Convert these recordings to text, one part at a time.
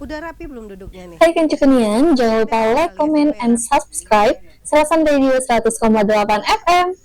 Udah rapi belum duduknya nih? Hai Kencukenian, jangan lupa like, comment, and subscribe Serasan Radio 100,8 FM.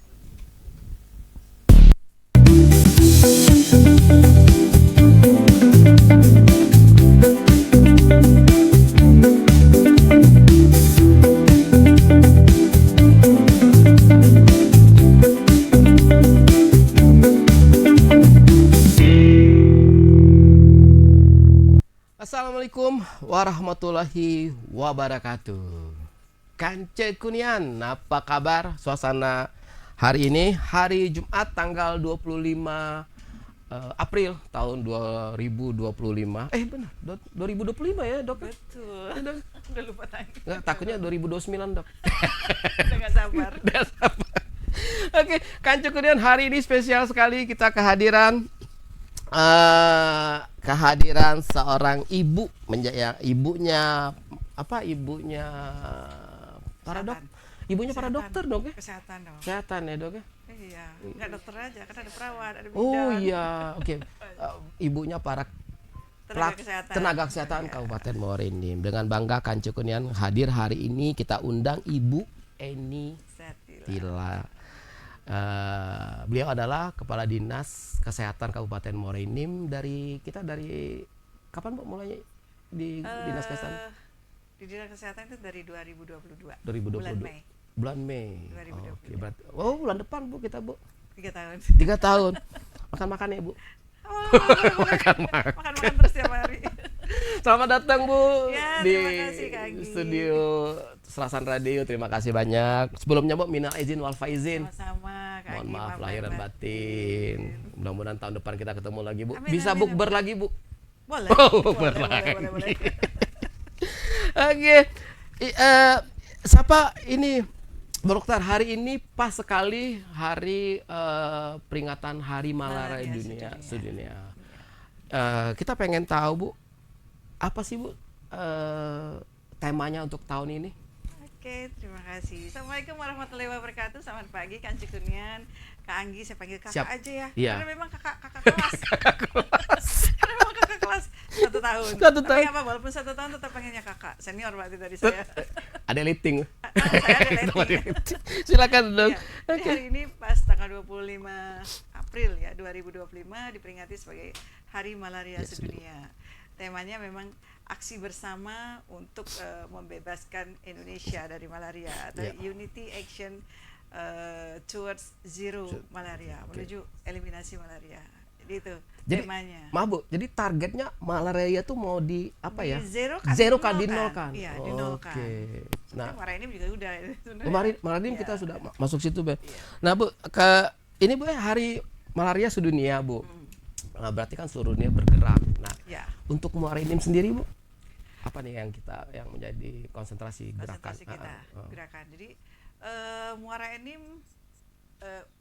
Assalamualaikum warahmatullahi wabarakatuh. Kance Kunian, apa kabar? Suasana hari ini, hari Jumat tanggal 25 April tahun 2025. Benar, 2025 ya, Dok? Betul. Udah lupa lagi. Nggak, takutnya 2029, Dok. Udah gak sabar. Udah sabar. Oke, Kance Kunian, hari ini spesial sekali kita kehadiran seorang ibu, ibunya para ibunya para dokter, Dok ya? Kesehatan dong. Kesehatan ya, Dok ya? Iya, nggak dokter aja, kan ada perawat, ada bidan. Oh iya, oke. Ibunya para tenaga kesehatan Iya. Kabupaten Muara Enim. Dengan bangga Kance Kunian hadir hari ini, kita undang Ibu Eni Tila. Beliau adalah Kepala Dinas Kesehatan Kabupaten Muara Enim. Dari kapan, Bu, mulainya di Dinas Kesehatan? Di Dinas Kesehatan itu dari 2022. 2022. Bulan Mei. 2022. Oke, berarti bulan depan, Bu, kita, Bu. 3 tahun. 3 tahun. Makan-makan ya, Bu. Makan terus tiap hari. Selamat datang, Bu, Ya, di terima kasih, Kak Anggi. studio Serasan Radio. Terima kasih banyak. Sebelumnya, Bu, minal izin wal faizin. Sama-sama, Kak Mohon Anggi, maaf lahir dan batin. Mudah-mudahan tahun depan kita ketemu lagi, Bu. Amin, Bisa amin, bukber lagi, Bu. Boleh. Bukber lagi. Oke. Siapa ini, Bu Dokter? Hari ini pas sekali hari peringatan Hari Malaria Dunia sedunia. Kita pengen tahu, Bu, apa sih, Bu, temanya untuk tahun ini? Oke, terima kasih. Assalamualaikum warahmatullahi wabarakatuh. Selamat pagi, Kance Kunian, Kak Anggi. Saya panggil kakak Siap. aja ya. Iya. Karena memang kakak kelas. Karena memang kakak kelas 1 tahun. Satu Tapi tahun. apa, walaupun 1 tahun tetap panggilnya kakak. Senior berarti dari saya. Ada liting. Saya ada letting. Silakan, Dok. Ya, jadi hari ini pas tanggal 25 April ya 2025 diperingati sebagai Hari Malaria Sedunia. Temanya memang aksi bersama untuk membebaskan Indonesia dari malaria atau Unity Action Towards Zero Malaria, menuju eliminasi malaria. Jadi itu temanya. Maaf, Bu, jadi targetnya malaria tuh mau di apa ya? Zero dinolkan. Iya, dinolkan. Oke. Nah, Muara Enim juga udah. kemarin kita sudah masuk situ, Bu. Nah, Bu, ini, Bu, hari malaria sedunia, Bu. Nah, berarti kan seluruh dunia bergerak. Nah, untuk Muara Enim sendiri, Bu, apa nih yang menjadi konsentrasi gerakan? Gerakan. Jadi Muara Enim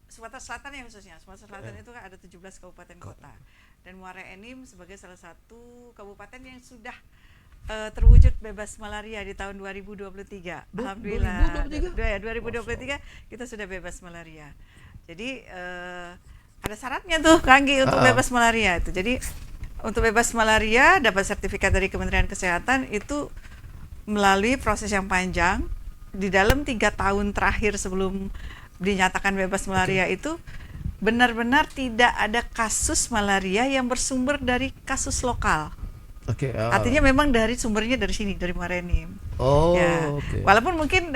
Sumatera Selatan ya khususnya. Sumatera Selatan itu kan ada 17 kabupaten kota. Dan Muara Enim sebagai salah satu kabupaten yang sudah terwujud bebas malaria di tahun 2023. Alhamdulillah. 2023 kita sudah bebas malaria. Jadi ada syaratnya tuh, Kanggi, untuk bebas malaria itu. Jadi untuk bebas malaria dapat sertifikat dari Kementerian Kesehatan itu melalui proses yang panjang. Di dalam 3 tahun terakhir sebelum dinyatakan bebas malaria itu benar-benar tidak ada kasus malaria yang bersumber dari kasus lokal. Artinya memang sumbernya dari sini, dari Muara Enim. Walaupun mungkin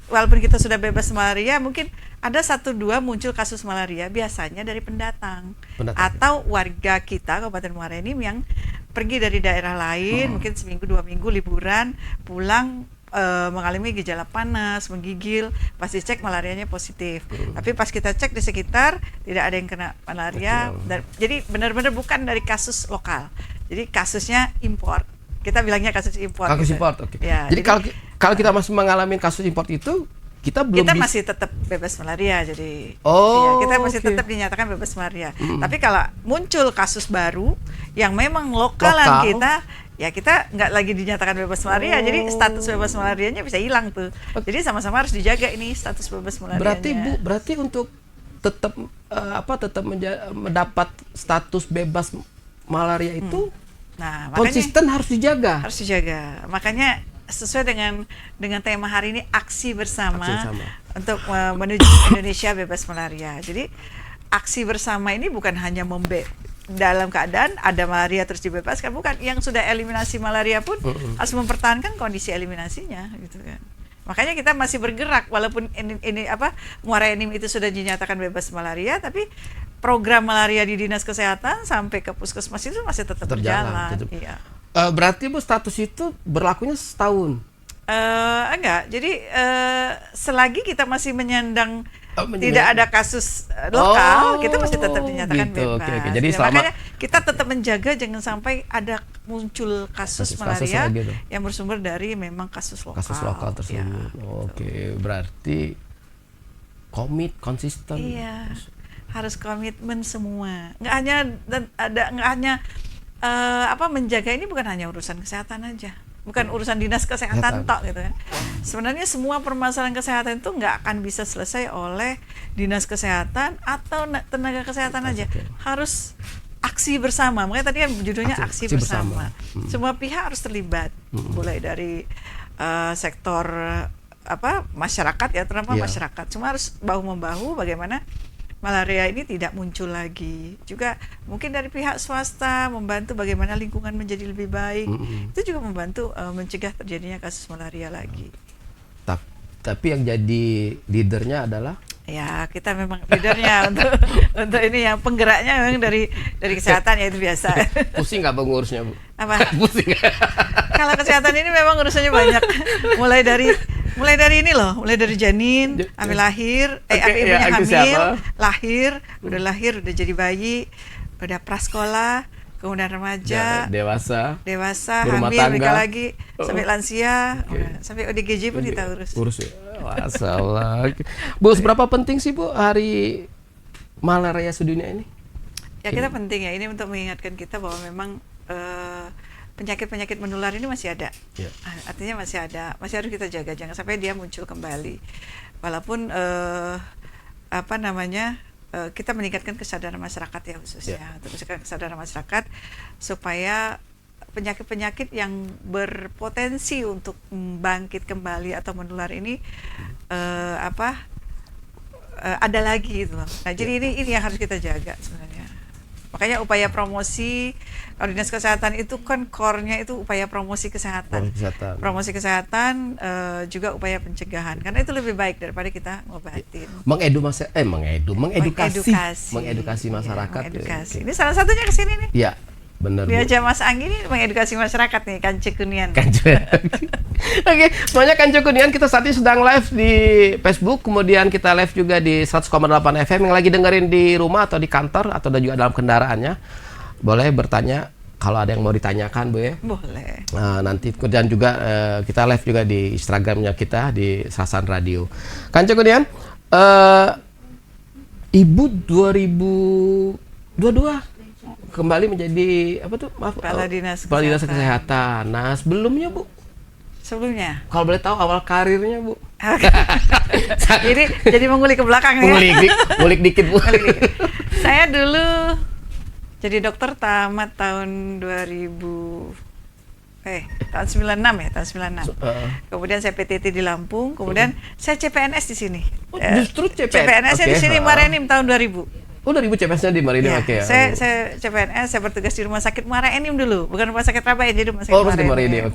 walaupun kita sudah bebas malaria, mungkin ada 1-2 muncul kasus malaria, biasanya dari pendatang. Atau warga kita Kabupaten Muara Enim yang pergi dari daerah lain, mungkin seminggu 2 minggu liburan, pulang mengalami gejala panas, menggigil, pas dicek malarianya positif. Tapi pas kita cek di sekitar tidak ada yang kena malaria. Jadi benar-benar bukan dari kasus lokal. Jadi kasusnya import. Kita bilangnya kasus import. Kasus import, oke. Ya, jadi kalau kita masih mengalami kasus import itu, kita masih tetap bebas malaria. Jadi kita masih tetap dinyatakan bebas malaria. Tapi kalau muncul kasus baru yang memang lokalan kita, ya kita nggak lagi dinyatakan bebas malaria, jadi status bebas malarianya bisa hilang tuh. Jadi sama-sama harus dijaga ini status bebas malarianya. Berarti untuk tetap mendapat status bebas malaria itu Nah, makanya konsisten harus dijaga. harus dijaga. Makanya sesuai dengan tema hari ini, aksi bersama, untuk menuju Indonesia bebas malaria. Jadi aksi bersama ini bukan hanya dalam keadaan ada malaria terus dibebaskan, bukan. Yang sudah eliminasi malaria pun harus mempertahankan kondisi eliminasinya, gitu kan. Makanya kita masih bergerak walaupun ini Muara Enim itu sudah dinyatakan bebas malaria, tapi program malaria di Dinas Kesehatan sampai ke puskesmas itu masih tetap berjalan. Iya. Berarti Bu, status itu berlakunya setahun? Enggak. Jadi selagi kita masih menyandang tidak ada kasus lokal, kita masih tetap dinyatakan bebas. Okay. Jadi makanya kita tetap menjaga jangan sampai ada muncul kasus malaria yang bersumber dari memang kasus lokal tersebut. Ya, Oke. Berarti konsisten. Iya. Harus komitmen semua. Nggak hanya menjaga ini bukan hanya urusan kesehatan aja. Bukan urusan dinas kesehatan tok gitu kan. Sebenarnya semua permasalahan kesehatan itu nggak akan bisa selesai oleh dinas kesehatan atau tenaga kesehatan aja. Harus aksi bersama. Makanya tadi kan judulnya aksi bersama. Semua pihak harus terlibat. Mulai dari sektor masyarakat ya, terutama masyarakat. Semua harus bahu membahu bagaimana malaria ini tidak muncul lagi. Juga mungkin dari pihak swasta membantu bagaimana lingkungan menjadi lebih baik. Itu juga membantu mencegah terjadinya kasus malaria lagi. Tapi yang jadi leadernya adalah? Ya, kita memang leadernya untuk ini yang penggeraknya memang dari kesehatan, ya itu biasa. Pusing nggak pengurusnya, Bu? Apa? Pusing. Kalau kesehatan ini memang urusannya banyak. Mulai dari ini loh, mulai dari janin, hamil lahir, ibunya hamil, udah lahir, udah jadi bayi, udah prasekolah, kemudian remaja, dewasa, hamil, nikah lagi, sampai lansia, sampai ODGJ pun kita urus ya. Masalah. Bu, seberapa penting sih Bu hari malaria sedunia ini? Ya kita penting ya, ini untuk mengingatkan kita bahwa memang penyakit-penyakit menular ini masih ada. Artinya masih ada, masih harus kita jaga, jangan sampai dia muncul kembali. Walaupun kita meningkatkan kesadaran masyarakat ya khususnya, terus kesadaran masyarakat supaya penyakit-penyakit yang berpotensi untuk bangkit kembali atau menular ini ada lagi gitu loh. Nah, jadi ini yang harus kita jaga sebenarnya. Makanya upaya promosi, kalau dinas kesehatan itu kan core-nya itu upaya promosi kesehatan. Promosi kesehatan juga upaya pencegahan. Karena itu lebih baik daripada kita ngobatin. Mengedukasi masyarakat. Mengedukasi. Ini salah satunya kesini nih. Iya, benar. Diajak Mas Anggi ini mengedukasi masyarakat nih, Kanci Kunian. Oke, semuanya Kanci Kunian, kita saat ini sedang live di Facebook, kemudian kita live juga di 100,8 FM. Yang lagi dengerin di rumah atau di kantor atau juga dalam kendaraannya, boleh bertanya kalau ada yang mau ditanyakan, Bu ya. Boleh. Nah, nanti kemudian juga kita live juga di Instagramnya kita di Serasan Radio. Kanci Kunian, Ibu 2022 kembali menjadi Kepala Dinas Kesehatan. Nah, sebelumnya Bu? Sebelumnya? Kalau boleh tahu awal karirnya, Bu? Jadi mengulik ke belakang ya? Ngulik dikit, Bu. Saya dulu jadi dokter tamat tahun 96 ya, tahun 96. Kemudian saya PTT di Lampung, kemudian saya CPNS di sini. Justru CPNS-nya di sini Muara Enim tahun 2000. Oh, 2000 CPNS-nya di Muara Enim. Saya CPNS, saya bertugas di Rumah Sakit Muara Enim dulu, bukan Rumah Sakit Rabai, jadi Rumah Sakit Muara Enim.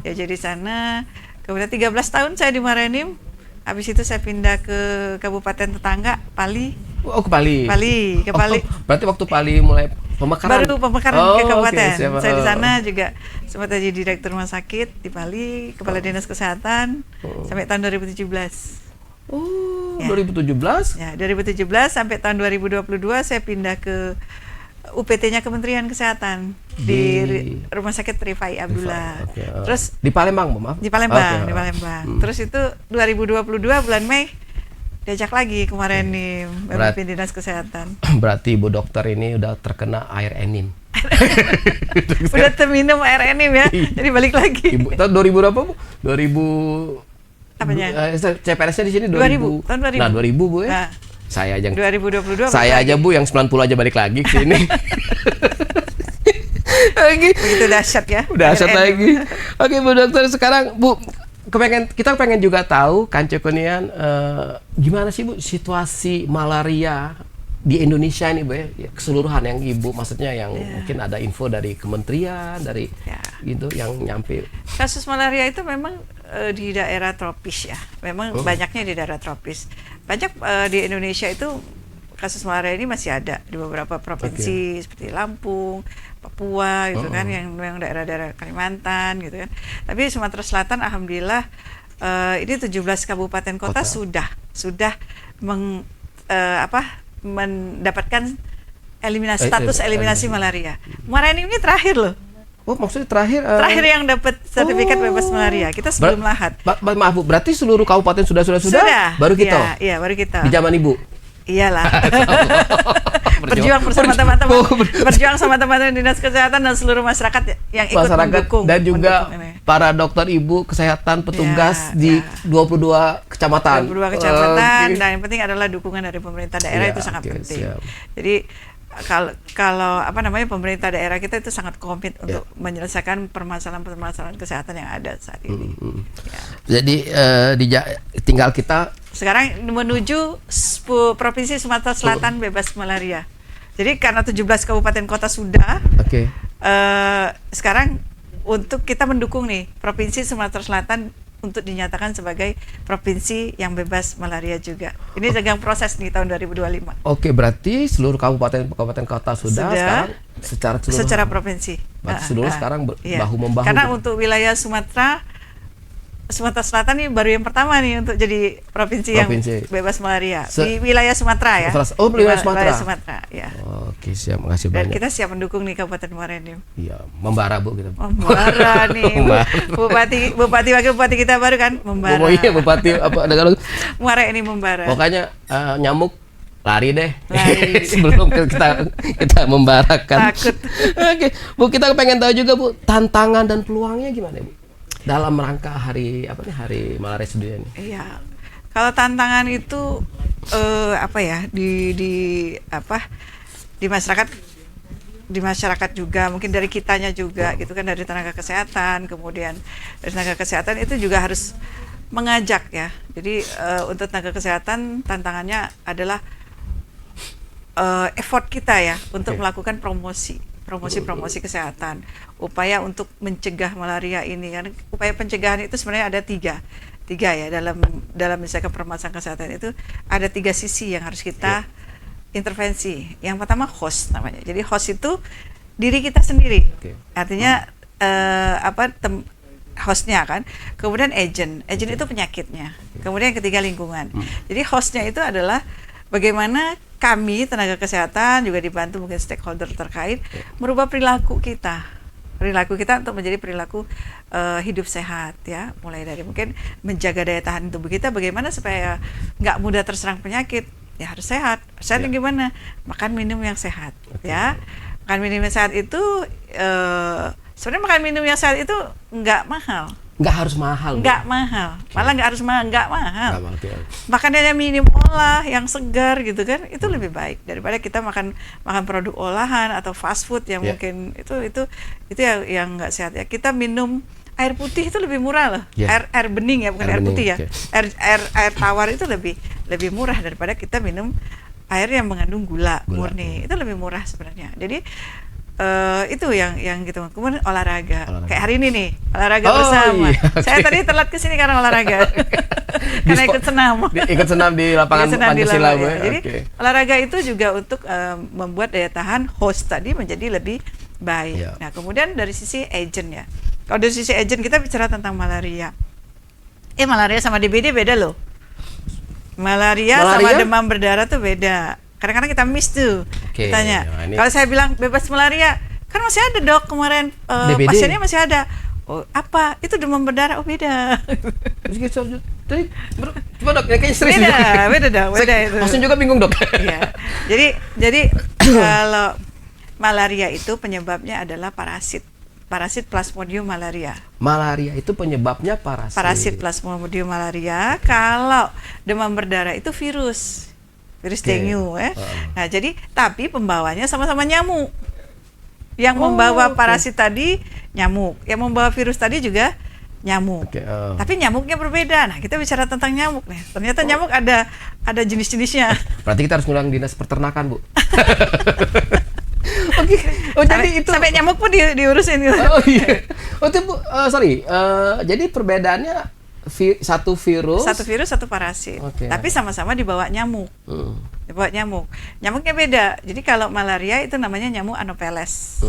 Ya, jadi sana. Kemudian 13 tahun saya di Muara Enim. Habis itu saya pindah ke kabupaten tetangga, Pali. Oh, ke Pali. Ke Pali. Berarti waktu Pali mulai pemekaran. Baru pemekaran ke kabupaten. Saya di sana juga sempat jadi direktur rumah sakit di Pali, kepala dinas kesehatan sampai tahun 2017. Oh, ya. 2017? Ya, 2017 sampai tahun 2022 saya pindah ke UPT-nya Kementerian Kesehatan di Rumah Sakit Rifai Abdullah. Terus di Palembang, maaf. Di Palembang, di Palembang. Terus itu 2022 bulan Mei diajak lagi ke Muara Enim memimpin dinas kesehatan. Berarti Ibu dokter ini udah terkena air enim. Udah terminum air enim ya. Jadi balik lagi. Ibu tahun 2000 berapa, Bu? 2000 apanya? CPNS-nya di sini 2000. Tahun 2000. Nah, 2000 Bu ya. Nah, saya aja 2022. Saya aja Bu yang 90 aja balik lagi ke sini. Begitu dahsyat ya. Dahsyat RNM. lagi. Oke Bu Dokter, sekarang Bu kita pengen juga tahu Kanco Kurnian gimana sih Bu situasi malaria di Indonesia ini Bu ya, keseluruhan yang Ibu maksudnya yang mungkin ada info dari kementerian dari gitu yang nyampe. Kasus malaria itu memang di daerah tropis ya. Memang banyaknya di daerah tropis. Banyak di Indonesia itu kasus malaria ini masih ada di beberapa provinsi seperti Lampung, Papua gitu kan, yang daerah-daerah Kalimantan gitu kan. Tapi Sumatera Selatan alhamdulillah ini 17 kabupaten kota sudah mendapatkan status eliminasi malaria. Muara Enim ini terakhir loh. Oh, maksudnya terakhir yang dapat sertifikat bebas malaria. Kita sebelum Lahat. Maaf Bu, berarti seluruh kabupaten sudah baru kita. Iya, baru kita. Di zaman Ibu. Iyalah. Berjuang bersama teman-teman, berjuang sama teman-teman dinas kesehatan dan seluruh masyarakat yang ikut mendukung. Dan juga para dokter ibu kesehatan petugas di 22 kecamatan. 22 kecamatan dan yang penting adalah dukungan dari pemerintah daerah itu sangat penting. Jadi kalau pemerintah daerah kita itu sangat komit untuk menyelesaikan permasalahan kesehatan yang ada saat ini. Jadi tinggal kita sekarang menuju provinsi Sumatera Selatan bebas malaria. Jadi karena 17 kabupaten kota sudah, sekarang untuk kita mendukung nih provinsi Sumatera Selatan untuk dinyatakan sebagai provinsi yang bebas malaria juga. Ini sedang proses nih tahun 2025. Oke, berarti seluruh kabupaten kota sudah sekarang secara provinsi. Seluruh sekarang bahu-membahu. Karena untuk wilayah Sumatera Selatan ini baru yang pertama nih untuk jadi provinsi yang bebas malaria di wilayah Sumatera ya. Wilayah Sumatera ya. Oke, siap, makasih banyak. Dan kita siap mendukung nih Kabupaten Muara Enim. Iya, membara Bu kita. Membara nih. Bupati wakil bupati kita baru kan membara. Oh iya, bupati Muara Enim membara. Pokoknya nyamuk lari deh. Sebelum kita membarakan. Takut. Oke, Bu, kita pengen tahu juga Bu, tantangan dan peluangnya gimana Bu? Dalam rangka hari malaria sedunia ini. Iya. Kalau tantangan itu di masyarakat juga, mungkin dari kitanya juga gitu kan, dari tenaga kesehatan, kemudian dari tenaga kesehatan itu juga harus mengajak ya. Jadi untuk tenaga kesehatan tantangannya adalah effort kita ya untuk melakukan promosi kesehatan, upaya untuk mencegah malaria ini kan. Upaya pencegahan itu sebenarnya ada tiga ya dalam misalkan permasalahan kesehatan itu ada 3 sisi yang harus kita intervensi. Yang pertama host namanya. Jadi host itu diri kita sendiri, artinya hostnya kan. Kemudian agent itu penyakitnya. Kemudian yang ketiga lingkungan. Jadi hostnya itu adalah bagaimana kami tenaga kesehatan juga dibantu mungkin stakeholder terkait merubah perilaku kita untuk menjadi perilaku hidup sehat ya, mulai dari mungkin menjaga daya tahan tubuh kita bagaimana supaya nggak mudah terserang penyakit ya, harus sehat yang gimana, makan minum yang sehat ya. Makan minum yang sehat itu sebenarnya makan minum yang sehat itu nggak mahal. Nggak harus mahal. Nggak mahal. Malah nggak harus mahal, nggak mahal. Makanannya minim olah yang segar gitu kan, itu lebih baik daripada kita makan produk olahan atau fast food yang mungkin itu yang nggak sehat ya. Kita minum air putih itu lebih murah loh. Air bening ya, bukan air putih ya. Air tawar itu lebih murah daripada kita minum air yang mengandung gula murni. Itu lebih murah sebenarnya. Jadi itu yang gitu. Kemudian olahraga. Kayak hari ini nih olahraga bersama. Saya tadi telat kesini karena olahraga. Karena ikut senam di lapangan Pancasila. Jadi olahraga itu juga untuk membuat daya tahan host tadi menjadi lebih baik. Nah kemudian dari sisi agent ya. Kalau dari sisi agent kita bicara tentang malaria. Malaria sama DBD beda loh. Malaria sama demam berdarah tuh beda. Kadang-kadang kita miss tuh, tanya. Kalau saya bilang bebas malaria, kan masih ada dok kemarin pasiennya masih ada. Oh apa? Itu demam berdarah? Oh beda. Tadi coba dok, kayaknya serius. Beda itu. Maksudnya juga bingung dok. Ya. Jadi kalau malaria itu penyebabnya adalah parasit Plasmodium malaria. Malaria itu penyebabnya parasit. Parasit Plasmodium malaria. Kalau demam berdarah itu virus dengue ya. Nah, jadi tapi pembawanya sama-sama nyamuk. Yang membawa parasit tadi nyamuk, yang membawa virus tadi juga nyamuk. Tapi nyamuknya berbeda. Nah, kita bicara tentang nyamuk nih. Ternyata nyamuk ada jenis-jenisnya. Berarti kita harus ngulang dinas peternakan, Bu. Oke. Oh, jadi itu sampai nyamuk pun diurusin gitu. Oh iya. Oh, itu Bu, sorry. Jadi perbedaannya satu virus, satu parasit. Tapi sama-sama dibawa nyamuk. Dibawa nyamuk. Nyamuknya beda. Jadi kalau malaria itu namanya nyamuk Anopheles.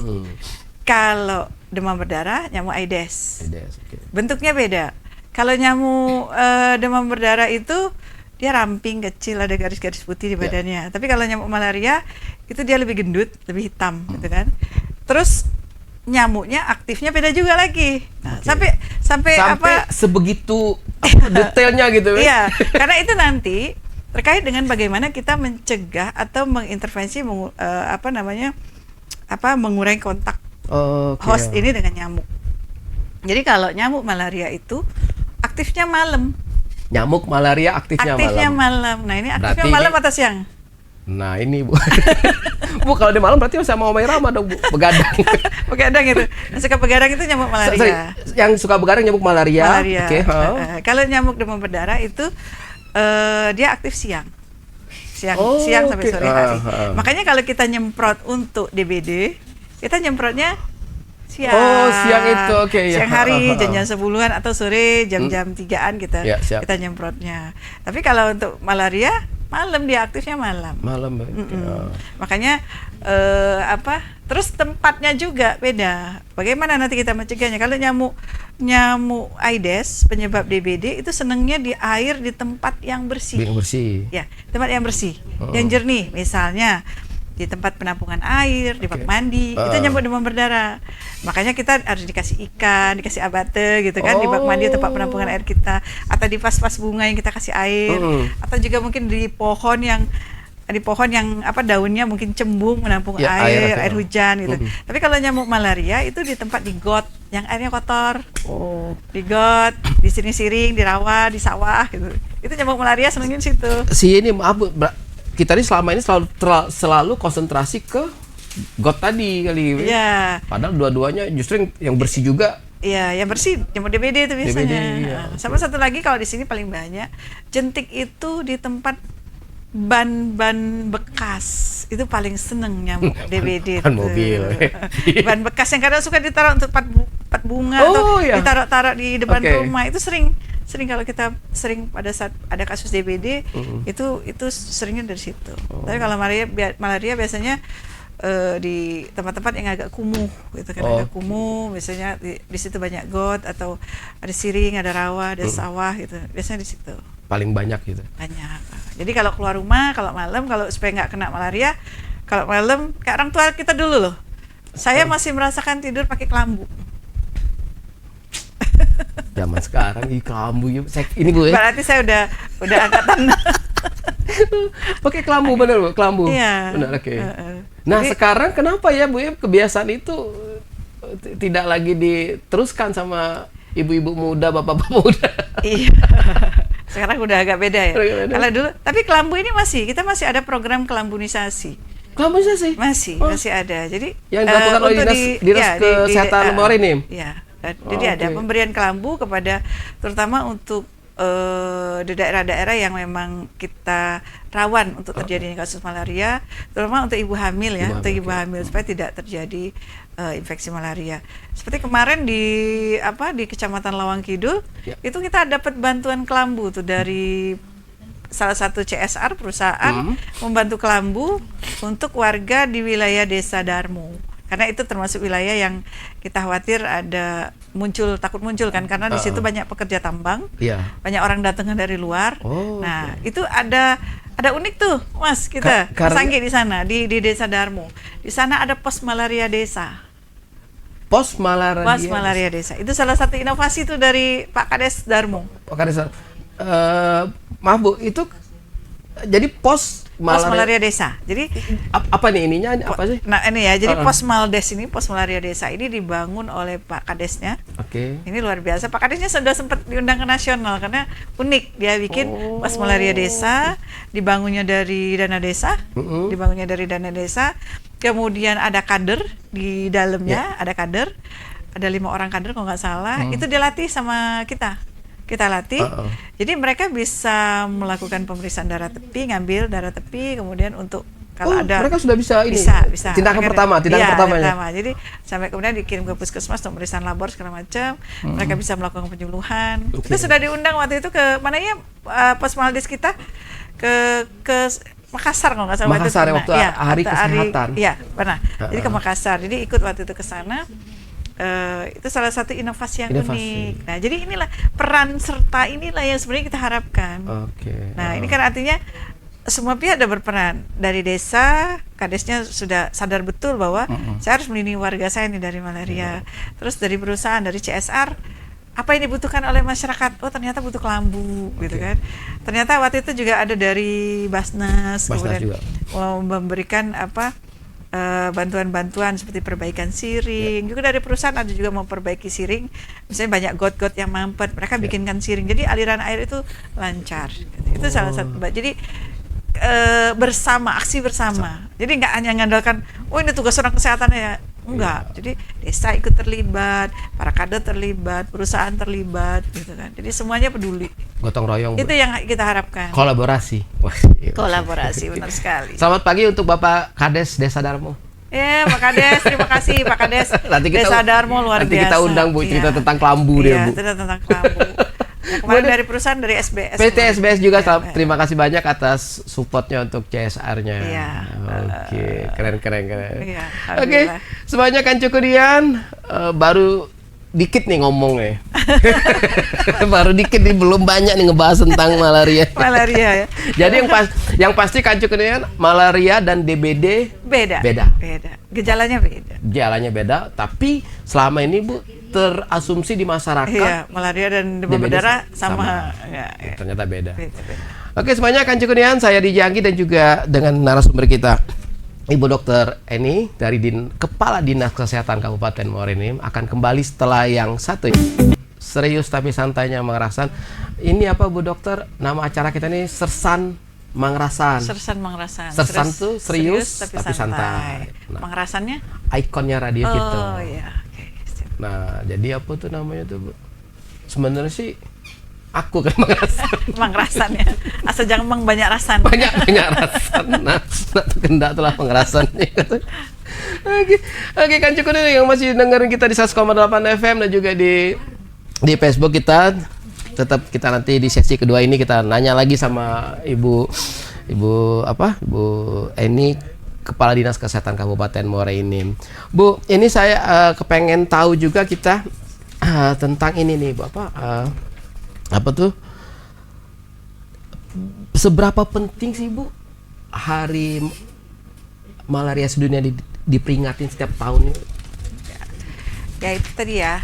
Kalau demam berdarah nyamuk Aedes. Bentuknya beda. Kalau nyamuk demam berdarah itu dia ramping, kecil, ada garis-garis putih di badannya. Tapi kalau nyamuk malaria itu dia lebih gendut, lebih hitam gitu kan. Terus nyamuknya aktifnya beda juga lagi. Nah, sampai apa sebegitu detailnya gitu ya. Iya, karena itu nanti terkait dengan bagaimana kita mencegah atau mengintervensi mengurangi kontak host ini dengan nyamuk. Jadi kalau nyamuk malaria itu aktifnya malam. Nyamuk malaria aktifnya malam. Nah, ini aktifnya malam atau siang? Nah, ini Bu. Bu, kalau di malam berarti sama Omai Rama dong, Bu. Begadang. Begadang itu. Yang suka begadang itu nyamuk malaria. Yang suka begadang nyamuk malaria. Kalau nyamuk demam berdarah itu dia aktif siang sampai sore hari. Makanya kalau kita nyemprot untuk DBD, kita nyemprotnya siang. Oh, siang itu. Siang hari jam-jam 10-an atau sore jam-jam 3-an kita nyemprotnya. Tapi kalau untuk malaria malam, dia aktifnya malam. Makanya terus tempatnya juga beda. Bagaimana nanti kita mencegahnya? Kalau nyamuk Aedes penyebab DBD itu senangnya di air, di tempat yang bersih. Ya, tempat yang bersih, yang jernih. Misalnya di tempat penampungan air, di bak mandi, itu nyamuk demam berdarah. Makanya kita harus dikasih ikan, dikasih abate gitu kan, di bak mandi tempat penampungan air kita, atau di vas-vas bunga yang kita kasih air, atau juga mungkin di pohon yang daunnya mungkin cembung menampung air hujan gitu. Tapi kalau nyamuk malaria itu di tempat di got yang airnya kotor. Di got, di sini-siring, di rawa, di sawah gitu. Itu nyamuk malaria senengnya di situ. Kita ini selama ini selalu konsentrasi ke got tadi kali. Iya. Padahal dua-duanya justru yang bersih juga. Iya, yang bersih nyamuk DBD itu biasanya. DBD, sama satu lagi kalau di sini paling banyak jentik itu di tempat ban bekas. Itu paling seneng nyamuk DBD. Ban mobil. Ban bekas yang kadang suka ditaruh untuk pot bunga atau ditaruh di depan rumah. Itu sering kalau kita pada saat ada kasus DBD itu seringnya dari situ. Tapi kalau malaria biasanya di tempat-tempat yang agak kumuh gitu kan, agak kumuh, biasanya di situ banyak got atau ada siring, ada rawa, ada sawah gitu. Biasanya di situ. Paling banyak gitu. Banyak. Jadi kalau keluar rumah, kalau malam, kalau supaya nggak kena malaria, kalau malam kayak orang tua kita dulu loh. Saya masih merasakan tidur pakai kelambu. Zaman sekarang kelambu ini Bu ya. Berarti saya udah angkatan. Pakai kelambu bener Bu, kelambu. Iya. Benar, Nah, jadi, sekarang kenapa ya Bu ya kebiasaan itu tidak lagi diteruskan sama ibu-ibu muda, bapak-bapak muda? Iya. Sekarang udah agak beda ya. Kalau dulu, tapi kelambu ini kita masih ada program kelambunisasi. Kelambunisasi? Masih ada. Jadi yang dilakukan oleh dinas kesehatan luar ini. Iya. Jadi ada pemberian kelambu kepada terutama untuk di daerah-daerah yang memang kita rawan untuk terjadinya kasus malaria, terutama untuk ibu hamil ya, supaya tidak terjadi infeksi malaria. Seperti kemarin di Kecamatan Lawang Kidul, itu kita dapat bantuan kelambu tuh dari salah satu CSR perusahaan membantu kelambu untuk warga di wilayah Desa Darmo. Karena itu termasuk wilayah yang kita khawatir takut muncul kan, karena di situ banyak pekerja tambang, banyak orang datang dari luar. Nah, itu ada unik tuh, Mas, kita Sangge di sana di Desa Darmo. Di sana ada pos malaria desa. Pos malaria desa. Itu salah satu inovasi tuh dari Pak Kades Darmo. Pak Kades. Maaf Bu, itu jadi pos Pos malaria desa. Jadi apa nih ininya apa sih? Nah ini ya, jadi Posmaldes ini, pos malaria desa ini dibangun oleh Pak Kadesnya. Oke. Ini luar biasa. Pak Kadesnya sudah sempat diundang ke nasional karena unik, dia bikin pos malaria desa, dibangunnya dari dana desa, kemudian ada kader di dalamnya, ada 5 orang kader kalau nggak salah, itu dilatih sama kita latih. Jadi mereka bisa melakukan pemeriksaan darah tepi, ngambil darah tepi, kemudian untuk kalau ada mereka sudah bisa ini. Bisa. Tindakan pertamanya. Jadi sampai kemudian dikirim ke puskesmas untuk pemeriksaan labor segala macam. Mereka bisa melakukan penyuluhan. Kita sudah diundang waktu itu ke mana ya, Posmaldes kita ke Makassar kalau nggak salah. Makassar waktu hari kesehatan. Iya, benar. Jadi ke Makassar. Jadi ikut waktu itu ke sana. Itu salah satu inovasi yang unik. Nah, jadi inilah peran serta inilah yang sebenarnya kita harapkan. Nah, ini kan artinya semua pihak ada berperan. Dari desa, Kadesnya sudah sadar betul bahwa saya harus melindungi warga saya nih dari malaria. Terus dari perusahaan, dari CSR, apa yang dibutuhkan oleh masyarakat? Oh, ternyata butuh kelambu, gitu kan. Ternyata waktu itu juga ada dari Basnas kemudian juga memberikan bantuan-bantuan seperti perbaikan siring. Juga dari perusahaan ada juga mau perbaiki siring. Misalnya banyak got-got yang mampet, mereka bikinkan siring. Jadi aliran air itu lancar. Itu salah satu. Jadi bersama, aksi bersama. Jadi nggak hanya mengandalkan, oh ini tugas orang kesehatan ya. Enggak. Jadi desa ikut terlibat, para kader terlibat, perusahaan terlibat, gitu kan. Jadi semuanya peduli. Gotong royong. Itu yang kita harapkan. Kolaborasi. Kolaborasi, benar sekali. Selamat pagi untuk Bapak Kades Desa Darmo. Pak Kades, terima kasih Pak Kades. Desa Darmo luar biasa. Nanti kita undang Bu cerita tentang kelambu dia, Bu. Cerita tentang kelambu. Kemarin dari perusahaan, dari SBS. PT SBS juga terima kasih banyak atas supportnya untuk CSR-nya. Oke, keren. Oke, semuanya kan Cukunian, baru dikit nih ngomongnya. Baru dikit nih, belum banyak nih ngebahas tentang malaria. Malaria ya. Jadi yang pasti kan Cukunian, malaria dan DBD beda. Gejalanya beda, tapi selama ini Bu terasumsi di masyarakat malaria dan demam berdarah sama. Ternyata beda. Oke, semuanya kan Cukunian, saya Dijanggi dan juga dengan narasumber kita Ibu Dr. Eni dari Kepala Dinas Kesehatan Kabupaten Muara Enim akan kembali setelah yang satu. Serius tapi santainya Mangrasan. Ini apa Bu Dokter? Nama acara kita ini Sersan Mangrasan. Sersan tuh serius tapi santai. Mangrasannya? Ikonnya radio kita. Oh iya. Nah, jadi apa tuh namanya tuh Bu? Sebenarnya sih aku kan Mangrasan ya. Asal jangan banyak rasan. Banyak rasan. Nah, kendak telah pengerasan. Oke, kan cukup nih yang masih dengerin kita di 100,8 FM dan juga di Facebook kita. Tetap kita nanti di sesi kedua ini kita nanya lagi sama Ibu Eni, Kepala Dinas Kesehatan Kabupaten Muara Enim. Bu, ini saya kepengen tahu juga kita tentang ini nih, apa tuh? Seberapa penting sih Bu Hari Malaria Sedunia diperingatin setiap tahun? Ya itu tadi ya.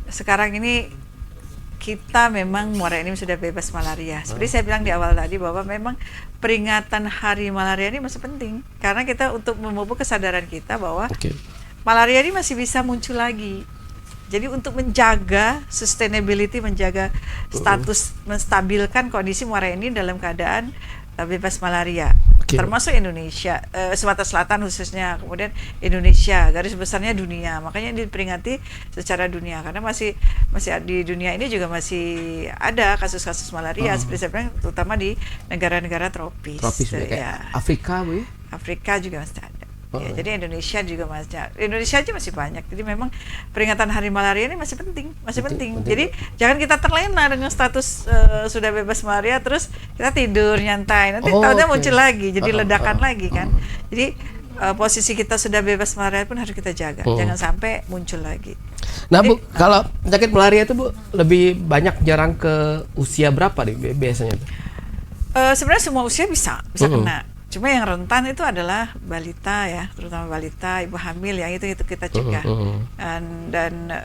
Sekarang ini kita memang Muara Enim sudah bebas malaria. Seperti saya bilang di awal tadi bahwa memang peringatan Hari Malaria ini masih penting karena kita untuk memupuk kesadaran kita bahwa malaria ini masih bisa muncul lagi. Jadi untuk menjaga sustainability, menjaga status, menstabilkan kondisi Muara Enim dalam keadaan bebas malaria, termasuk Indonesia, Sumatera Selatan khususnya, kemudian Indonesia, garis besarnya dunia. Makanya diperingati secara dunia karena masih di dunia ini juga masih ada kasus-kasus malaria seperti saya bilang, terutama di negara-negara tropis. Ya. Afrika, Bu ya? Afrika juga masih ada. Ya, jadi Indonesia juga Indonesia aja masih banyak. Jadi memang peringatan Hari Malaria ini masih penting. Jadi jangan kita terlena dengan status sudah bebas malaria terus kita tidur nyantai. Nanti tahunnya muncul lagi, jadi ledakan lagi kan. Jadi posisi kita sudah bebas malaria pun harus kita jaga. Jangan sampai muncul lagi. Nah, jadi, Bu, kalau penyakit malaria itu Bu lebih banyak jarang ke usia berapa nih biasanya? Sebenarnya semua usia bisa kena. Cuma yang rentan itu adalah balita ya, terutama balita, ibu hamil yang itu kita cegah. Dan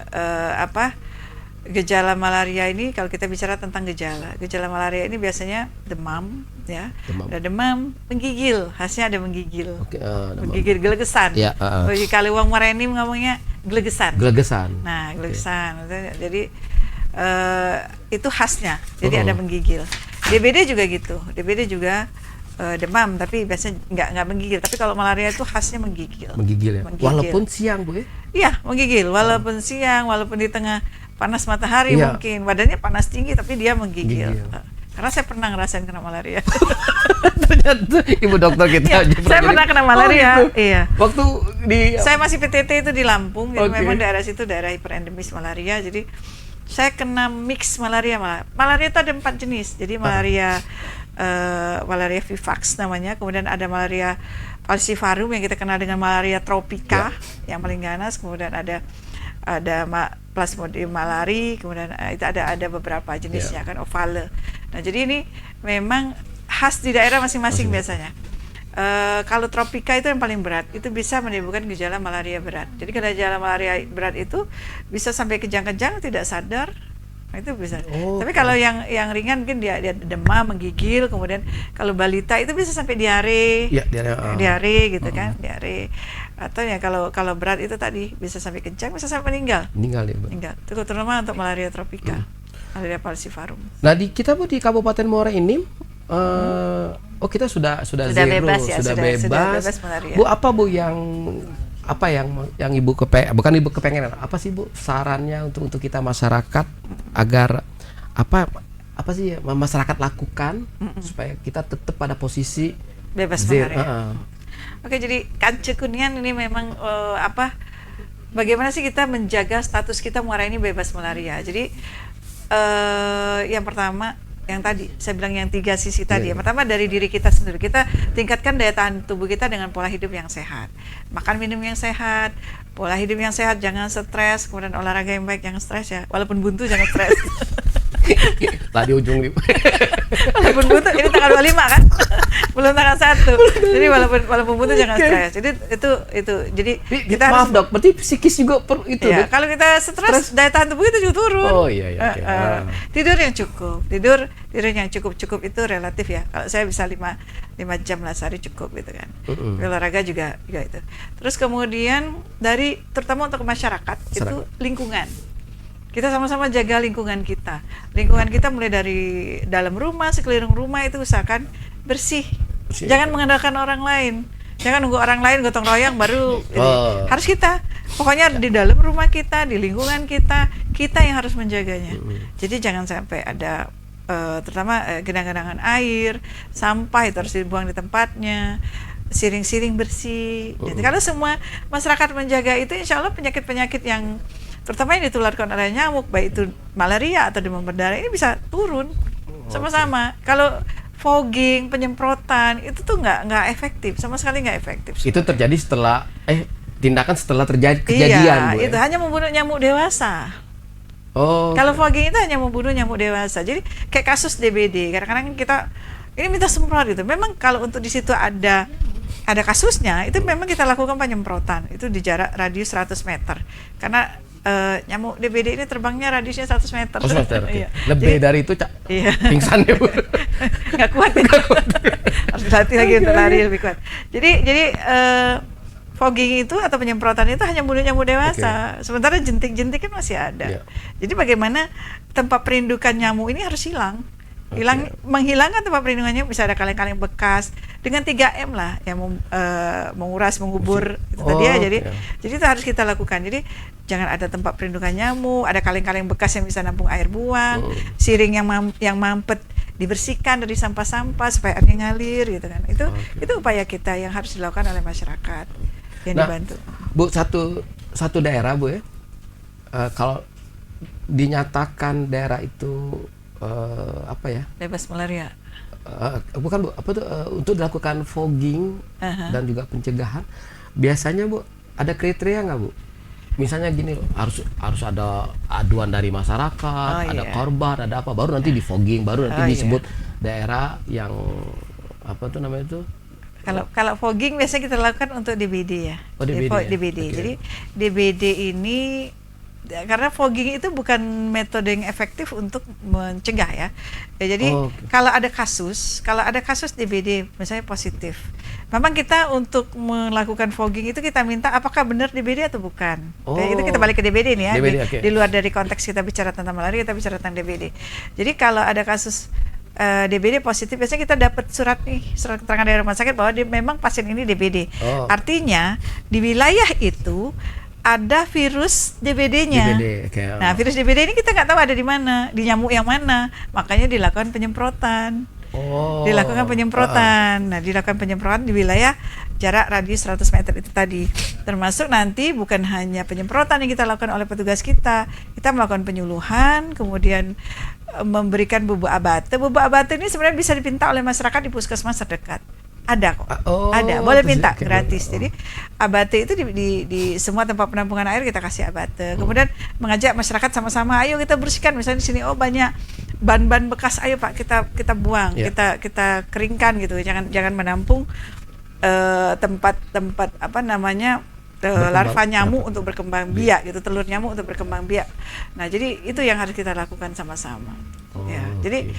gejala malaria ini, kalau kita bicara tentang gejala malaria ini biasanya demam, ya, ada demam, menggigil, khasnya ada menggigil, menggigil, gelegesan. Ya, Kalau wong Marenim ngomongnya gelegesan. Nah, gelegesan. Jadi itu khasnya. Jadi ada menggigil. DBD juga gitu. DBD juga demam, tapi biasanya nggak menggigil. Tapi kalau malaria itu khasnya menggigil. Menggigil ya. Walaupun siang, Bu ya? Iya, menggigil. Walaupun siang, walaupun di tengah panas matahari, mungkin badannya panas tinggi tapi dia menggigil. Karena saya pernah ngerasain kena malaria. Ternyata Ibu dokter kita. Saya pernah kena malaria. Gitu. Iya. Waktu saya masih PTT itu di Lampung, jadi memang daerah situ daerah hiperendemis malaria. Jadi saya kena mix malaria. Malaria itu ada 4 jenis. Jadi malaria malaria vivax namanya, kemudian ada malaria falciparum yang kita kenal dengan malaria tropika yang paling ganas, kemudian ada Plasmodium malari, kemudian itu ada beberapa jenisnya kan, ovale. Nah, jadi ini memang khas di daerah masing-masing biasanya. Kalau tropika itu yang paling berat, itu bisa menimbulkan gejala malaria berat. Jadi gejala malaria berat itu bisa sampai kejang-kejang, tidak sadar. Nah, itu bisa. Tapi kalau yang ringan mungkin dia demam, menggigil, kemudian kalau balita itu bisa sampai diare. Ya, diare gitu kan, diare. Atau ya kalau berat itu tadi bisa sampai kejang, bisa sampai meninggal. Meninggal. Itu terutama untuk malaria tropika. Malaria falciparum. Nah, kita Bu di Kabupaten Muara Enim kita sudah zero, bebas ya, sudah bebas malaria. Bu, apa Bu yang Ibu bukan Ibu kepengen, apa sih Bu sarannya untuk kita masyarakat agar apa sih masyarakat lakukan supaya kita tetap pada posisi bebas malaria? Oke, jadi Kanci Kunian ini memang bagaimana sih kita menjaga status kita Muara ini bebas malaria. Jadi yang pertama, yang tadi saya bilang yang 3 sisi tadi. Yang pertama dari diri kita sendiri, kita tingkatkan daya tahan tubuh kita dengan pola hidup yang sehat, makan minum yang sehat, pola hidup yang sehat, jangan stres, kemudian olahraga yang baik, jangan stres ya, walaupun buntu jangan stres. Tadi ujung nih. Walaupun buntu, ini tanggal 25 kan, belum tanggal 1. Jadi walaupun buntu jangan stres. Jadi itu jadi kita maaf dok, berarti psikis juga itu. Ya, kalau kita stres, daya tahan tubuh kita juga turun. Tidur yang cukup, tidur yang cukup itu relatif ya. Kalau saya bisa 5 jam lah sehari cukup gitu kan. Olahraga juga itu. Terus kemudian terutama untuk masyarakat itu lingkungan. Kita sama-sama jaga lingkungan kita. Lingkungan kita mulai dari dalam rumah, sekeliling rumah itu usahakan bersih. Jangan mengandalkan orang lain. Jangan nunggu orang lain gotong royong baru. Harus kita. Pokoknya di dalam rumah kita, di lingkungan kita yang harus menjaganya. Jadi jangan sampai ada terutama genangan-genangan air, sampah itu harus dibuang di tempatnya. Siring-siring bersih. Jadi kalau semua masyarakat menjaga itu, insya Allah penyakit-penyakit yang terutama yang ditularkan oleh nyamuk, baik itu malaria atau demam berdarah, ini bisa turun sama-sama. Kalau fogging, penyemprotan itu tuh nggak efektif, sama sekali nggak efektif. Itu terjadi setelah tindakan setelah terjadi kejadian. Iya, itu hanya membunuh nyamuk dewasa. Kalau fogging itu hanya membunuh nyamuk dewasa. Jadi kayak kasus DBD, kadang-kadang kita ini minta semprot gitu. Memang kalau untuk di situ ada kasusnya, itu memang kita lakukan penyemprotan itu di jarak radius 100 meter karena nyamuk DBD ini terbangnya radiusnya 100 meter. 100 meter. Okay. Lebih dari itu pingsan ya Bu. Nggak kuat. Harus berlatih lagi untuk lari lebih kuat. Jadi fogging itu atau penyemprotan itu hanya bunuh nyamuk dewasa. Sementara jentik-jentik kan masih ada. Jadi bagaimana tempat perindukan nyamuk ini harus hilang. Menghilangkan tempat perlindungannya, bisa ada kaleng-kaleng bekas dengan 3M lah yang menguras, mengubur itu tadi ya. Jadi itu harus kita lakukan. Jadi jangan ada tempat perlindungan nyamuk, ada kaleng-kaleng bekas yang bisa nampung air buang, siring yang mampet dibersihkan dari sampah-sampah supaya airnya ngalir gitu kan. Itu upaya kita yang harus dilakukan oleh masyarakat yang dibantu. Bu, satu daerah Bu ya, kalau dinyatakan daerah itu bebas malaria, bukan Bu, untuk dilakukan fogging dan juga pencegahan, biasanya Bu ada kriteria nggak Bu? Misalnya gini loh, harus ada aduan dari masyarakat, ada korban, ada apa, baru nanti di fogging, baru nanti disebut daerah yang Kalau fogging biasanya kita lakukan untuk DBD ya. DBD. Jadi DBD ini karena fogging itu bukan metode yang efektif untuk mencegah ya. Jadi kalau ada kasus DBD misalnya positif, memang kita untuk melakukan fogging itu kita minta apakah benar DBD atau bukan. Itu kita balik ke DBD nih ya. Di luar dari konteks kita bicara tentang malaria, kita bicara tentang DBD. Jadi kalau ada kasus DBD positif, biasanya kita dapat surat keterangan dari rumah sakit bahwa memang pasien ini DBD. Artinya di wilayah itu ada virus DBD-nya. Nah, virus DBD ini kita nggak tahu ada di mana, di nyamuk yang mana, makanya dilakukan penyemprotan. Dilakukan penyemprotan. Nah, dilakukan penyemprotan di wilayah jarak radius 100 meter itu tadi. Termasuk nanti bukan hanya penyemprotan yang kita lakukan oleh petugas kita melakukan penyuluhan, kemudian memberikan bubuk abate. Bubuk abate ini sebenarnya bisa dipinta oleh masyarakat di puskesmas terdekat. Ada kok, ada, boleh minta gratis. Jadi abate itu di semua tempat penampungan air kita kasih abate. Kemudian mengajak masyarakat sama-sama, ayo kita bersihkan. Misalnya di sini banyak ban-ban bekas, ayo Pak kita buang, kita keringkan gitu. Jangan menampung tempat apa namanya larva nyamuk untuk berkembang biak gitu, telur nyamuk untuk berkembang biak. Nah, jadi itu yang harus kita lakukan sama-sama. Jadi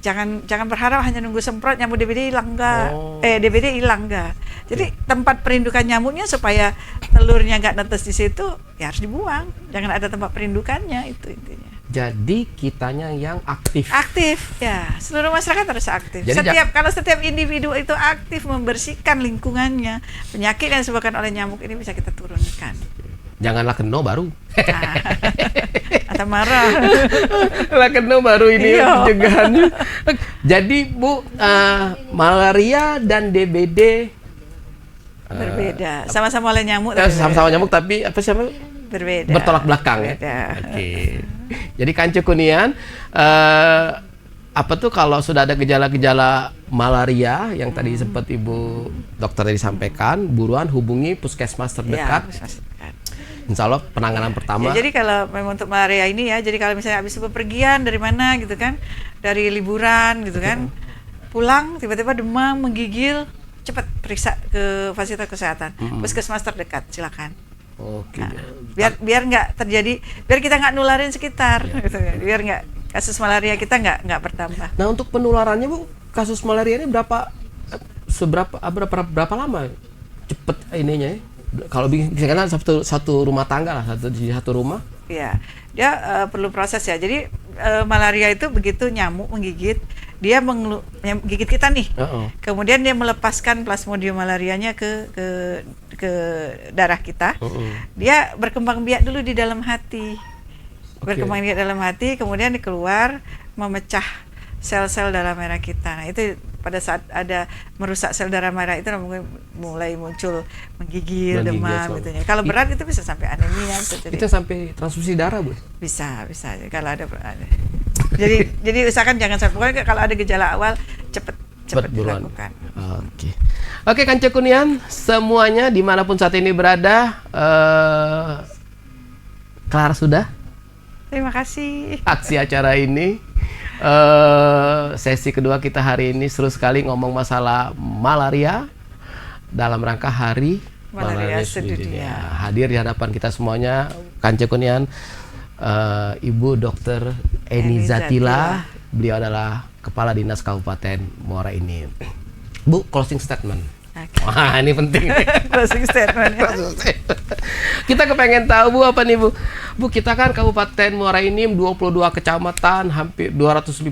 jangan berharap hanya nunggu semprot nyamuk DBD hilang enggak. DBD hilang enggak. Jadi tempat perindukan nyamuknya supaya telurnya enggak netes di situ ya harus dibuang. Jangan ada tempat perindukannya, itu intinya. Jadi kitanya yang aktif. Aktif ya, seluruh masyarakat harus aktif. Jadi kalau setiap individu itu aktif membersihkan lingkungannya, penyakit yang disebabkan oleh nyamuk ini bisa kita turunkan. Janganlah keno baru. Atau marah. Lah keno baru ini pencegahannya. Jadi Bu, malaria dan DBD berbeda. Sama-sama oleh nyamuk. Sama-sama nyamuk tapi apa siapa? Berbeda. Bertolak belakang ya. Jadi Kancu Kunian, apa tuh kalau sudah ada gejala-gejala malaria yang tadi sempat Ibu dokter tadi sampaikan, buruan hubungi puskesmas terdekat. Insya Allah penanganan pertama. Jadi kalau memang untuk malaria ini ya, jadi kalau misalnya habis bepergian dari mana gitu kan, dari liburan gitu kan, pulang tiba-tiba demam, menggigil, cepat periksa ke fasilitas kesehatan, puskesmas terdekat, silakan. Biar nggak terjadi, biar kita nggak nularin sekitar, gitu, biar nggak kasus malaria kita nggak bertambah. Nah, untuk penularannya Bu, kasus malaria ini berapa lama cepet ininya ya? Kalau misalkan satu rumah tangga lah, satu rumah. Iya, dia perlu proses ya. Jadi malaria itu begitu nyamuk menggigit, dia menggigit kita nih. Kemudian dia melepaskan plasmodium malarianya ke darah kita. Dia berkembang biak dulu di dalam hati. Berkembang biak dalam hati, kemudian keluar memecah sel-sel darah merah kita. Nah, itu pada saat ada merusak sel darah merah itu mulai muncul menggigil, demam gitu ya. Kalau berat itu bisa sampai anemia. Itu sampai transfusi darah, Bu? Bisa. Kalau ada. Jadi usahakan jangan sampai, pokoknya kalau ada gejala awal cepat dilakukan. Oke, Kancu Kunian, semuanya dimanapun saat ini berada, kelar sudah? Terima kasih. Aksi acara ini. Sesi kedua kita hari ini seru sekali ngomong masalah malaria dalam rangka Hari Malaria Sedunia. Hadir di hadapan kita semuanya Kancu Kunian, Ibu Dr. Eni Zatila. Beliau adalah Kepala Dinas Kabupaten Muara Enim. Bu, closing statement. Wah, ini penting. Closing statement. Kita kepengen tahu Bu, apa nih Bu? Bu, kita kan Kabupaten Muara Enim 22 kecamatan, hampir 256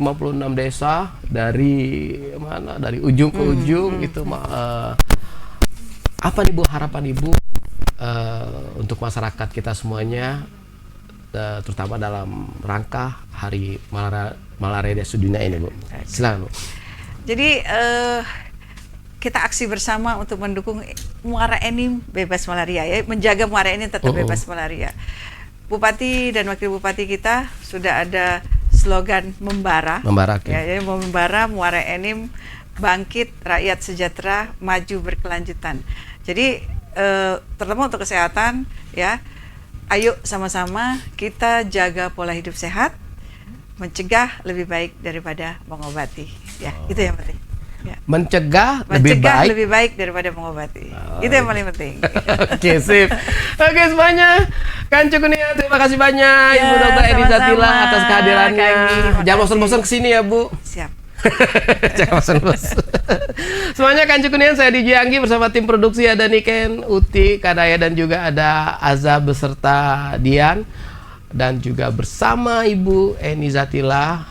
desa, dari mana? Dari ujung ke ujung gitu. Apa nih Bu harapan Ibu untuk masyarakat kita semuanya, terutama dalam rangka Hari Malaria Sedunia ini, Bu? Silakan, Bu. Jadi kita aksi bersama untuk mendukung Muara Enim bebas malaria ya, menjaga Muara Enim tetap bebas malaria. Bupati dan wakil bupati kita sudah ada slogan membara. Ya, jadi membara, Muara Enim bangkit, rakyat sejahtera, maju berkelanjutan. Jadi terutama untuk kesehatan ya, ayo sama-sama kita jaga pola hidup sehat, mencegah lebih baik daripada mengobati. Ya, itu yang penting. Ya. Mencegah lebih baik daripada mengobati. Itu yang paling penting. Oke, sip. Oke semuanya, Kan Cukunian, terima kasih banyak Ya, Ibu Dr. Eni sama-sama, Zatila atas kehadirannya. Kak Egi, Jangan makasih. bosan-bosan kesini ya Bu. Siap. Jangan bosan-bosan. Semuanya Kan Cukunian, saya DJ Anggi bersama tim produksi ada Niken, Uti, Kadaya dan juga ada Azab beserta Dian. Dan juga bersama Ibu Eni Zatila,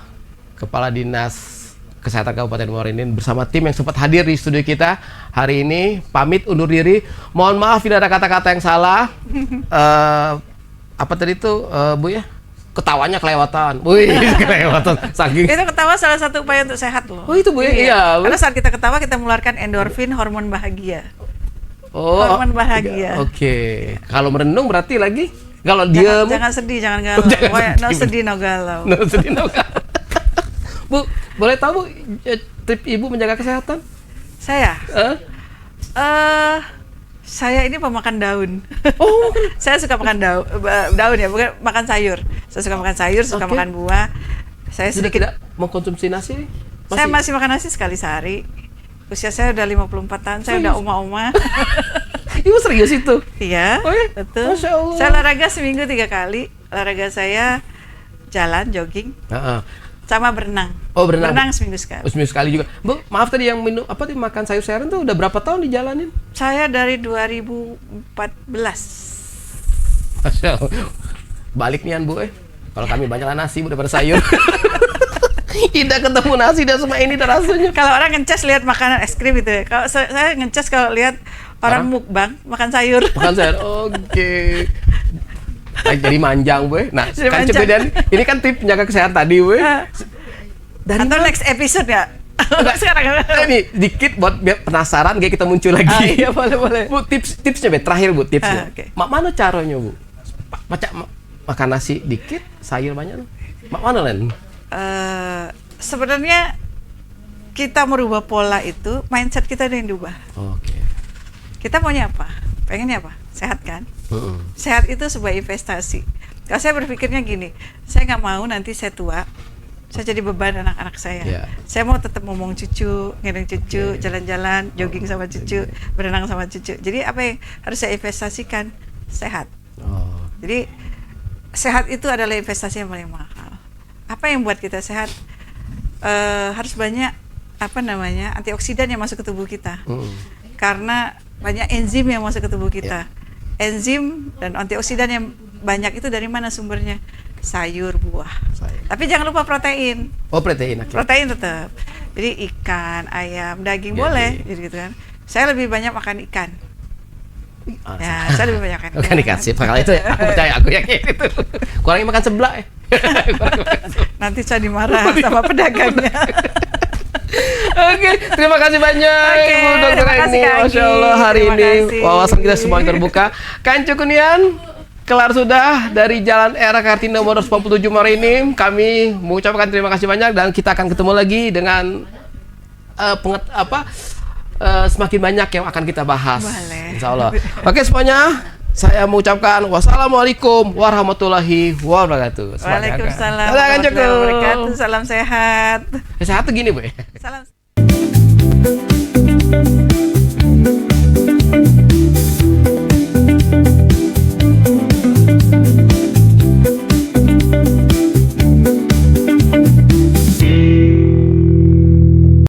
Kepala Dinas Kesehatan Kabupaten Muara Enim bersama tim yang sempat hadir di studio kita hari ini. Pamit undur diri. Mohon maaf bila ada kata-kata yang salah. Apa tadi tuh Bu ya? Ketawanya kelewatan. Wih, kelewatan. Saking. Itu ketawa salah satu upaya untuk sehat loh. Oh itu Bu ya? Iya. Bu. Karena saat kita ketawa kita mengeluarkan endorfin, hormon bahagia. Oh. Hormon bahagia. Oke. Kalau merenung berarti lagi? Kalau Jangan, diam. jangan sedih, jangan galau. Jangan Pokoknya no sedih. sedih, no galau. No, sedih, no. Bu, boleh tahu Bu tip Ibu menjaga kesehatan? Saya, Hah? saya ini pemakan daun. Oh, Saya suka makan daun ya, bukan makan sayur. Saya suka makan sayur, suka Oke. makan buah. Saya sudah sedikit, tidak mengkonsumsi nasi? saya masih makan nasi sekali sehari. Usia saya udah 54 tahun, saya udah oma-oma. Ibu serius itu? Iya, Oh ya? betul. Masya Allah. Saya olahraga seminggu 3 kali. Olahraga saya jalan, jogging, Heeh. sama berenang. Oh, berenang. Berenang seminggu sekali. Seminggu sekali juga. Bu, maaf tadi yang minum apa tadi makan sayur-sayuran tuh udah berapa tahun dijalanin? Saya dari 2014. Masya Allah. Balik nian Bu Kalau kami banyaklah nasi Bu daripada sayur. Tidak ketemu nasi dan semua ini dan rasanya. Kalau orang ngecas lihat makanan es krim gitu ya. Kalau saya ngecas kalau lihat orang mukbang makan sayur. Makan sayur. Oke. Baik, jadi manjang Bu. Nah, Jadi kan manjang. kemudian ini kan tip menjaga kesehatan tadi Bu. Dari Atau next episode ya. Sekarang. ini dikit buat biar penasaran kayak kita muncul lagi. Iya, boleh. Bu, tipsnya Bu, terakhir Bu, tipsnya. Oke. Mana caranya Bu? Makan nasi dikit, sayur banyak. Mana Len? Sebenarnya kita merubah pola itu, mindset kita yang diubah. Oke. Kita maunya apa? Pengennya apa? Sehat kan? Heeh. Sehat itu sebuah investasi. Kalau saya berpikirnya gini, saya nggak mau nanti saya tua, saya jadi beban anak-anak saya. Iya. Saya mau tetap ngomong cucu, ngendong cucu, jalan-jalan, jogging sama cucu, berenang sama cucu. Jadi apa yang harus saya investasikan? Sehat. Oh. Jadi sehat itu adalah investasi yang paling mahal. Apa yang buat kita sehat? Harus banyak antioksidan yang masuk ke tubuh kita. Karena banyak enzim yang masuk ke tubuh kita. Enzim dan antioksidan yang banyak itu dari mana sumbernya? Sayur, buah. Tapi jangan lupa protein. Oh, protein. Okay. Protein tetap. Jadi ikan, ayam, daging Ya, boleh, iya. gitu kan. Saya lebih banyak makan ikan. Ya, saya lebih banyak makan ikan. Bukan dikasih, kalau itu ya, aku percaya, aku yakin itu. Kurangi makan sebelah ya. Nanti saya dimarah sama pedagangnya. Oke, terima kasih banyak Oke, Ibu Dr. terima kasih, Eni. Kak Anggi. Masya Allah hari Terima ini kasih. wawasan kita semua terbuka. Kan Cukunian, kelar sudah dari Jalan Era Kartini nomor 97 Muara Enim. Kami mengucapkan terima kasih banyak dan kita akan ketemu lagi dengan semakin banyak yang akan kita bahas. Boleh. Insya Allah. Oke semuanya, saya mengucapkan wassalamualaikum warahmatullahi wabarakatuh. Waalaikumsalam Dadah, Kan warahmatullahi Cukun. wabarakatuh. Salam sehat. Sehat tuh gini Bu. Salam.